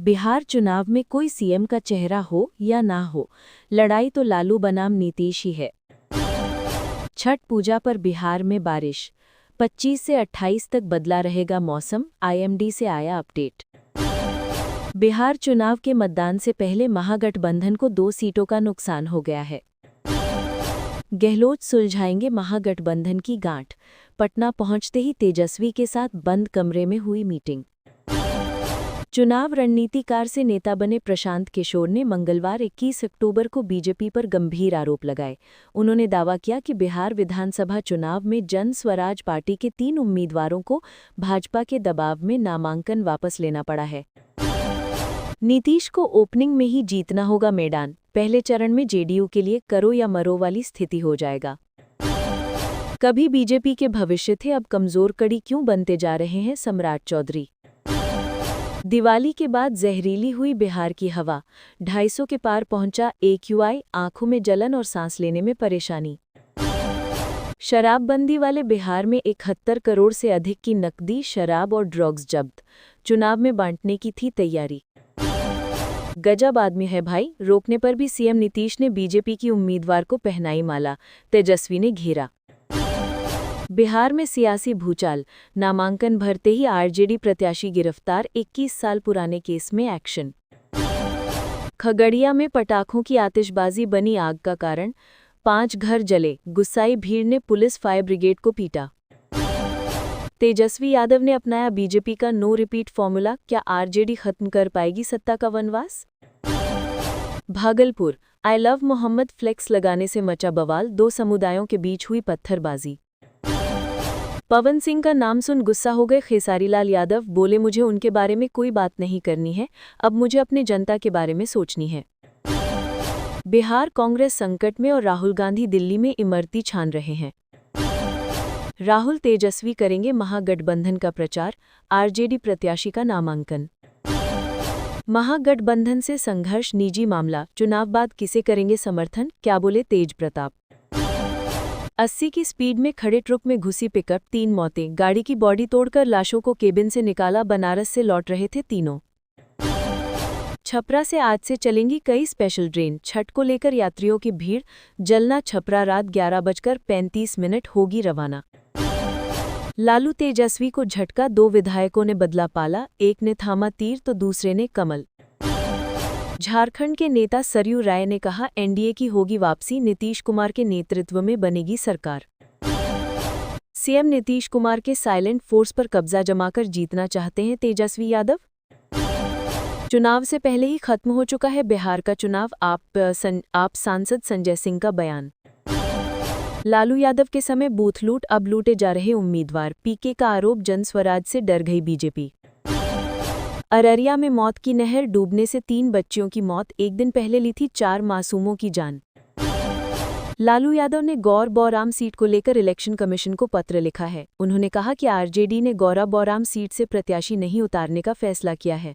बिहार चुनाव में कोई सीएम का चेहरा हो या ना हो, लड़ाई तो लालू बनाम नीतीश ही है। छठ पूजा पर बिहार में बारिश, 25 से 28 तक बदला रहेगा मौसम, आईएमडी से आया अपडेट। बिहार चुनाव के मतदान से पहले महागठबंधन को 2 सीटों का नुकसान हो गया है। गहलोत सुलझाएंगे महागठबंधन की गांठ, पटना पहुंचते ही तेजस्वी के साथ बंद कमरे में हुई मीटिंग। चुनाव रणनीतिकार से नेता बने प्रशांत किशोर ने मंगलवार 21 अक्टूबर को बीजेपी पर गंभीर आरोप लगाए। उन्होंने दावा किया कि बिहार विधानसभा चुनाव में जन स्वराज पार्टी के 3 उम्मीदवारों को भाजपा के दबाव में नामांकन वापस लेना पड़ा है। नीतीश को ओपनिंग में ही जीतना होगा मैदान, पहले चरण में जेडीयू के लिए करो या मरो वाली स्थिति हो जाएगा। कभी बीजेपी के भविष्य थे, अब कमजोर कड़ी क्यों बनते जा रहे हैं, सम्राट चौधरी। दिवाली के बाद जहरीली हुई बिहार की हवा, 250 के पार पहुंचा AQI, आंखों में जलन और सांस लेने में परेशानी। शराबबंदी वाले बिहार में 71 करोड़ से अधिक की नकदी, शराब और ड्रग्स जब्त, चुनाव में बांटने की थी तैयारी। गजब आदमी है भाई, रोकने पर भी सीएम नीतीश ने बीजेपी की उम्मीदवार को पहनाई माला, तेजस्वी ने घेरा। बिहार में सियासी भूचाल, नामांकन भरते ही आरजेडी प्रत्याशी गिरफ्तार, 21 साल पुराने केस में एक्शन। खगड़िया में पटाखों की आतिशबाजी बनी आग का कारण, 5 घर जले, गुस्साई भीड़ ने पुलिस फायर ब्रिगेड को पीटा। तेजस्वी यादव ने अपनाया बीजेपी का नो रिपीट फॉर्मूला, क्या आरजेडी खत्म कर पाएगी सत्ता का वनवास। Bhagalpur, I love Mohammad flex लगाने से मचा बवाल, 2 समुदायों के बीच हुई पत्थरबाजी। पवन सिंह का नाम सुन गुस्सा हो गए खेसारीलाल यादव, बोले मुझे उनके बारे में कोई बात नहीं करनी है, अब मुझे अपने जनता के बारे में सोचनी है। बिहार कांग्रेस संकट में और राहुल गांधी दिल्ली में इमरती छान रहे हैं। राहुल तेजस्वी करेंगे महागठबंधन का प्रचार, आरजेडी प्रत्याशी का नामांकन। महागठबंधन से संघर्ष निजी मामला, चुनाव बाद किसे करेंगे समर्थन, क्या बोले तेज प्रताप। 80 की स्पीड में खड़े ट्रक में घुसी पिकअप, 3 मौतें, गाड़ी की बॉडी तोड़कर लाशों को केबिन से निकाला, बनारस से लौट रहे थे तीनों। छपरा से आज से चलेंगी कई स्पेशल ट्रेन, छठ को लेकर यात्रियों की भीड़, जलना छपरा रात 11:35 होगी रवाना। लालू तेजस्वी को झटका, 2 विधायकों ने बदला पाला, एक ने थामा तीर तो दूसरे ने कमल। झारखंड के नेता सरयू राय ने कहा एनडीए की होगी वापसी, नीतीश कुमार के नेतृत्व में बनेगी सरकार। सीएम नीतीश कुमार के साइलेंट फोर्स पर कब्जा जमाकर जीतना चाहते हैं तेजस्वी यादव। चुनाव से पहले ही खत्म हो चुका है बिहार का चुनाव, आप सांसद संजय सिंह का बयान। लालू यादव के समय बूथ लूट, अब लूटे जा रहे उम्मीदवार, पीके का आरोप, जनस्वराज से डर गई बीजेपी। अररिया में मौत की नहर, डूबने से 3 बच्चियों की मौत, एक दिन पहले ली थी 4 मासूमों की जान। लालू यादव ने गौर बौराम सीट को लेकर इलेक्शन कमीशन को पत्र लिखा है। उन्होंने कहा कि आरजेडी ने गौरा बौराम सीट से प्रत्याशी नहीं उतारने का फैसला किया है।